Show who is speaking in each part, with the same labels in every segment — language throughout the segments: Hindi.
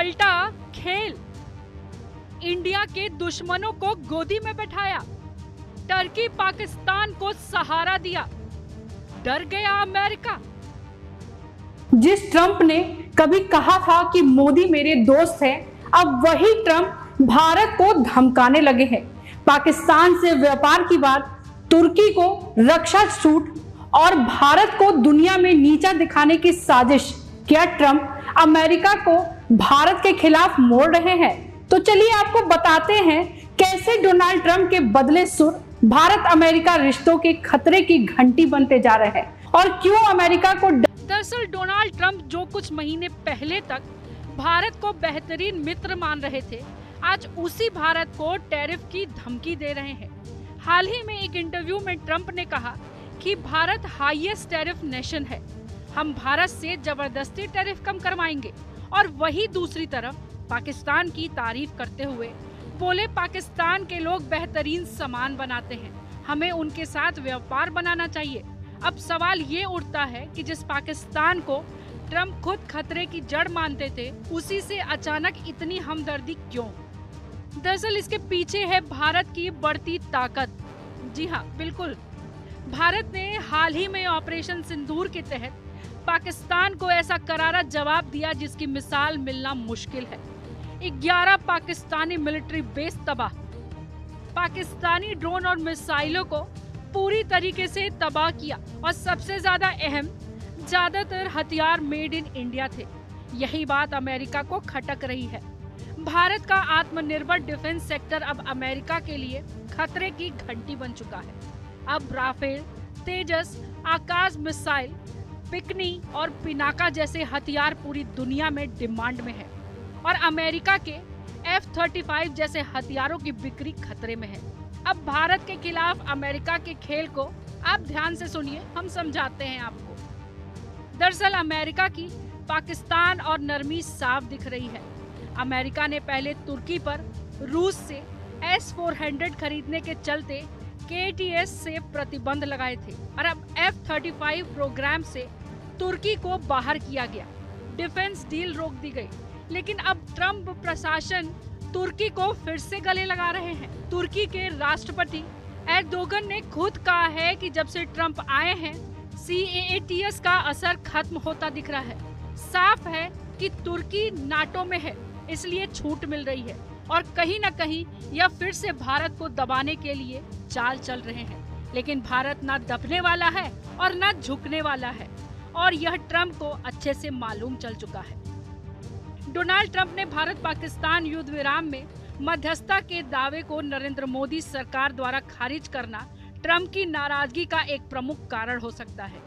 Speaker 1: पलटा खेल, इंडिया के दुश्मनों को गोदी में बैठाया, टर्की पाकिस्तान को सहारा दिया, डर गया अमेरिका।
Speaker 2: जिस ट्रंप ने कभी कहा था कि मोदी मेरे दोस्त हैं, अब वही ट्रंप भारत को धमकाने लगे हैं। पाकिस्तान से व्यापार की बात, तुर्की को रक्षा छूट और भारत को दुनिया में नीचा दिखाने की साजिश। क्या ट्रंप अमेरिका को भारत के खिलाफ मोड़ रहे हैं? तो चलिए आपको बताते हैं कैसे डोनाल्ड ट्रंप के बदले सुर भारत अमेरिका रिश्तों के खतरे की घंटी बनते जा रहे हैं और क्यों अमेरिका को।
Speaker 1: दरअसल डोनाल्ड ट्रंप जो कुछ महीने पहले तक भारत को बेहतरीन मित्र मान रहे थे, आज उसी भारत को टैरिफ की धमकी दे रहे हैं। हाल ही में एक इंटरव्यू में ट्रंप ने कहा कि भारत हाईएस्ट टैरिफ नेशन है, हम भारत से जबरदस्ती टैरिफ कम करवाएंगे। और वही दूसरी तरफ पाकिस्तान की तारीफ करते हुए बोले, पाकिस्तान के लोग बेहतरीन सामान बनाते हैं, हमें उनके साथ व्यापार बनाना चाहिए। अब सवाल ये उठता है कि जिस पाकिस्तान को ट्रंप खुद खतरे की जड़ मानते थे, उसी से अचानक इतनी हमदर्दी क्यों? दरअसल इसके पीछे है भारत की बढ़ती ताकत। जी हाँ, बिल्कुल। भारत ने हाल ही में ऑपरेशन सिंदूर के तहत पाकिस्तान को ऐसा करारा जवाब दिया जिसकी मिसाल मिलना मुश्किल है। 11 पाकिस्तानी मिलिट्री बेस तबाह, पाकिस्तानी ड्रोन और मिसाइलों को पूरी तरीके से तबाह किया और सबसे ज्यादा अहम, ज्यादातर हथियार मेड इन इंडिया थे। यही बात अमेरिका को खटक रही है। भारत का आत्मनिर्भर डिफेंस सेक्टर अब अमेरिका के लिए खतरे की घंटी बन चुका है। अब राफेल, तेजस, आकाश मिसाइल, पिकनी और पिनाका जैसे हथियार पूरी दुनिया में डिमांड में है और अमेरिका के F-35 जैसे हथियारों की बिक्री खतरे में है। अब भारत के खिलाफ अमेरिका के खेल को आप ध्यान से सुनिए, हम समझाते हैं आपको। दरअसल अमेरिका की पाकिस्तान और नरमी साफ दिख रही है। अमेरिका ने पहले तुर्की पर रूस से S-400 खरीदने के चलते KTS से प्रतिबंध लगाए थे और अब F-35 प्रोग्राम से तुर्की को बाहर किया गया, डिफेंस डील रोक दी गई। लेकिन अब ट्रंप प्रशासन तुर्की को फिर से गले लगा रहे हैं। तुर्की के राष्ट्रपति एर्दोगन ने खुद कहा है कि जब से ट्रंप आए हैं CAATS का असर खत्म होता दिख रहा है। साफ है कि तुर्की नाटो में है, इसलिए छूट मिल रही है और कहीं न कहीं यह फिर से भारत को दबाने के लिए चाल चल रहे हैं। लेकिन भारत ना दबने वाला है और ना झुकने वाला है और यह ट्रंप को अच्छे से मालूम चल चुका है। डोनाल्ड ट्रंप ने भारत पाकिस्तान युद्ध विराम में मध्यस्थता के दावे को नरेंद्र मोदी सरकार द्वारा खारिज करना ट्रंप की नाराजगी का एक प्रमुख कारण हो सकता है।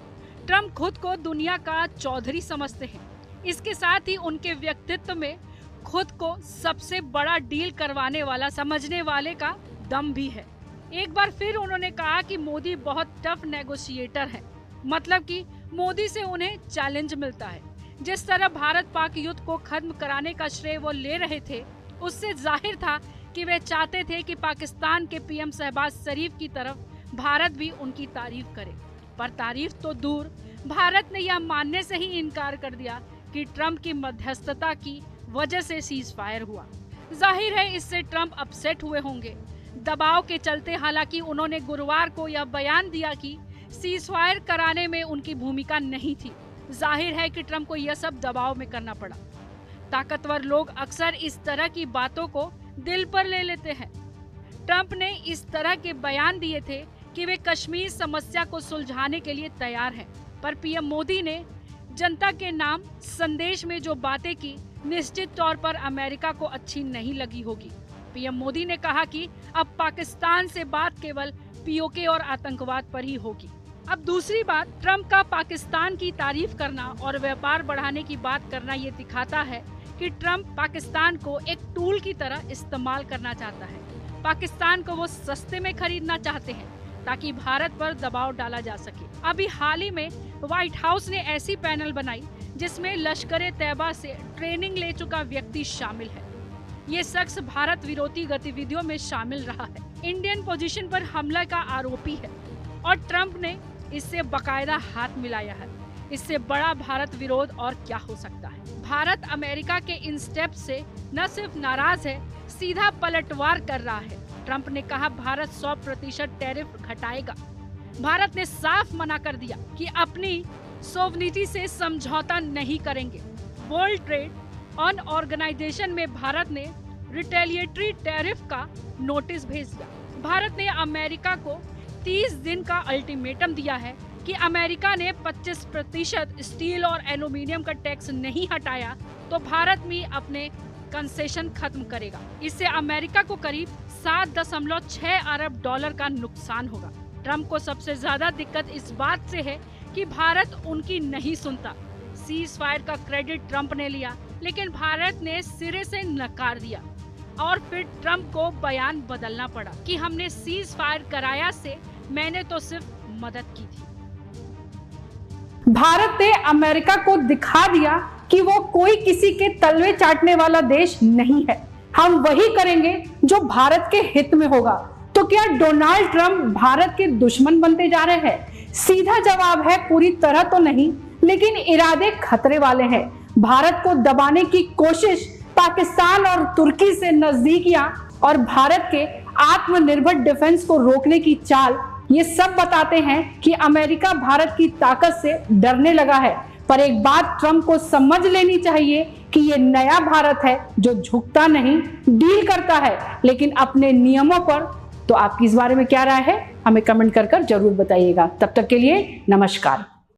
Speaker 1: ट्रंप खुद को दुनिया का चौधरी समझते हैं। इसके साथ ही उनके व्यक्तित्व में खुद को सबसे बड़ा डील करवाने वाला समझने वाले का दम भी है। एक बार फिर उन्होंने कहा कि मोदी बहुत टफ नेगोशिएटर है, मतलब कि मोदी से उन्हें चैलेंज मिलता है। जिस तरह भारत पाक युद्ध को खत्म कराने का श्रेय वो ले रहे थे, उससे जाहिर था कि वे चाहते थे कि पाकिस्तान के PM शहबाज शरीफ की तरफ भारत भी उनकी तारीफ करे। पर तारीफ तो दूर, भारत ने यह मानने से ही इनकार कर दिया कि ट्रंप की मध्यस्थता की वजह से सीज फायर हुआ। जाहिर है इससे ट्रंप अपसेट हुए होंगे। दबाव के चलते हालांकि उन्होंने गुरुवार को यह बयान दिया कि सीज फायर कराने में उनकी भूमिका नहीं थी। जाहिर है कि ट्रंप को यह सब दबाव में करना पड़ा। ताकतवर लोग अक्सर इस तरह की बातों को दिल पर ले लेते हैं। ट्रंप ने इस तरह के बयान दिए थे कि वे कश्मीर समस्या को सुलझाने के लिए तैयार हैं, पर PM मोदी ने जनता के नाम संदेश में जो बातें की, निश्चित तौर पर अमेरिका को अच्छी नहीं लगी होगी। PM मोदी ने कहा कि अब पाकिस्तान से बात केवल POK और आतंकवाद पर ही होगी। अब दूसरी बात, ट्रंप का पाकिस्तान की तारीफ करना और व्यापार बढ़ाने की बात करना ये दिखाता है कि ट्रंप पाकिस्तान को एक टूल की तरह इस्तेमाल करना चाहता है। पाकिस्तान को वो सस्ते में खरीदना चाहते हैं ताकि भारत पर दबाव डाला जा सके। अभी हाल ही में व्हाइट हाउस ने ऐसी पैनल बनाई जिसमें लश्कर-ए-तैयबा से ट्रेनिंग ले चुका व्यक्ति शामिल है। ये शख्स भारत विरोधी गतिविधियों में शामिल रहा है, इंडियन पोजीशन पर हमला का आरोपी है और ट्रंप ने इससे बाकायदा हाथ मिलाया है। इससे बड़ा भारत विरोध और क्या हो सकता है। भारत अमेरिका के इन स्टेप से न सिर्फ नाराज है, सीधा पलटवार कर रहा है। ट्रंप ने कहा भारत 100% टैरिफ घटाएगा। भारत ने साफ मना कर दिया कि अपनी सोवनिटी से समझौता नहीं करेंगे। वर्ल्ड ट्रेड ऑन ऑर्गेनाइजेशन में भारत ने रिटेलिएटरी टैरिफ का नोटिस भेज दिया। भारत ने अमेरिका को 30 दिन का अल्टीमेटम दिया है कि अमेरिका ने 25% स्टील और एल्यूमिनियम का टैक्स नहीं हटाया तो भारत भी अपने कंसेशन खत्म करेगा। इससे अमेरिका को करीब 7.6 अरब डॉलर का नुकसान होगा। ट्रंप को सबसे ज्यादा दिक्कत इस बात से है कि भारत उनकी नहीं सुनता। सीज फायर का क्रेडिट ट्रंप ने लिया, लेकिन भारत ने सिरे से नकार दिया और फिर ट्रंप को बयान बदलना पड़ा कि हमने सीज फायर कराया से मैंने तो सिर्फ मदद की थी।
Speaker 2: भारत ने अमेरिका को दिखा दिया कि वो कोई किसी के तलवे चाटने वाला देश नहीं है। हम वही करेंगे जो भारत के हित में होगा। तो क्या डोनाल्ड ट्रंप भारत के दुश्मन बनते जा रहे हैं? सीधा जवाब है पूरी तरह तो नहीं, लेकिन इरादे खतरे वाले हैं। भारत को दबाने की कोशिश, पाकिस्तान और तुर्की से नजदीकियां और भारत के आत्मनिर्भर डिफेंस को रोकने की चाल, ये सब बताते हैं कि अमेरिका भारत की ताकत से डरने लगा है। पर एक बात ट्रंप को समझ लेनी चाहिए कि ये नया भारत है जो झुकता नहीं, डील करता है, लेकिन अपने नियमों पर। तो आपकी इस बारे में क्या राय है, हमें कमेंट कर जरूर बताइएगा। तब तक के लिए नमस्कार।